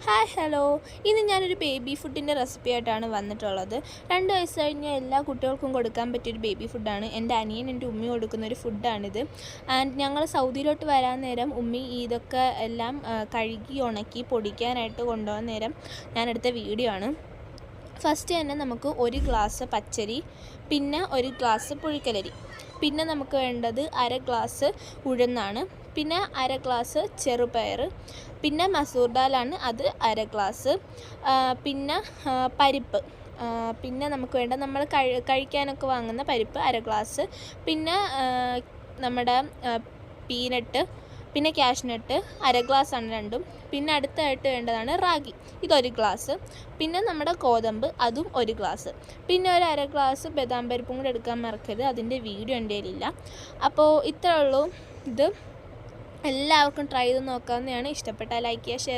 Hi hello, ഇന്ന് ഞാനൊരു baby ഫുഡിൻ്റെ റെസിപ്പി ആയിട്ടാണ് വന്നിട്ടുള്ളത്. 2 വയസ്സ് കഴിഞ്ഞ എല്ലാ കുട്ടികൾക്കും കൊടുക്കാൻ പറ്റിയൊരു ബേബി ഫുഡാണ്. എൻ്റെ അനിയൻ എൻ്റെ ഉമ്മി കൊടുക്കുന്നൊരു ഫുഡാണിത്. ആൻഡ് ഞങ്ങൾ സൗദിയിലോട്ട് വരാൻ നേരം ഉമ്മി ഇതൊക്കെ എല്ലാം കഴുകി ഉണക്കി പൊടിക്കാനായിട്ട് കൊണ്ടുപോകാൻ നേരം ഞാനെടുത്ത വീഡിയോ ആണ്. ഫസ്റ്റ് തന്നെ നമുക്ക് 1 ഗ്ലാസ് പച്ചരി, പിന്നെ 1 ഗ്ലാസ് പുഴുക്കലരി, പിന്നെ നമുക്ക് വേണ്ടത് 1/2 ഗ്ലാസ് ഉഴുന്നാണ്, പിന്നെ 1/2 ഗ്ലാസ് ചെറുപയർ, പിന്നെ മസൂർ ദാലാണ് അത് 1/2 ഗ്ലാസ്, പിന്നെ പരിപ്പ്, പിന്നെ നമുക്ക് വേണ്ട നമ്മൾ കഴിക്കാനൊക്കെ വാങ്ങുന്ന പരിപ്പ് 1/2 ഗ്ലാസ്, പിന്നെ നമ്മുടെ പീനട്ട്, പിന്നെ കാഷ്നട്ട് 1/2 ഗ്ലാസ്സാണ് രണ്ടും. പിന്നെ അടുത്തായിട്ട് വേണ്ടതാണ് റാഗി, ഇത്1 ഗ്ലാസ്, പിന്നെ നമ്മുടെ ഗോതമ്പ് അതും 1 ഗ്ലാസ്, പിന്നെ 1/2 ഗ്ലാസ് ബദാം പരിപ്പും കൂടെ എടുക്കാൻ മറക്കരുത്, അതിൻ്റെ വീഡിയോ എൻ്റെ കയ്യിലില്ല. അപ്പോൾ ഇത്രേ ഉള്ളൂ. ഇത് എല്ലാവർക്കും ട്രൈ ചെയ്ത് നോക്കാവുന്നതാണ്. ഇഷ്ടപ്പെട്ടാൽ ലൈക്ക് ചെയ്യുക, ഷെയർ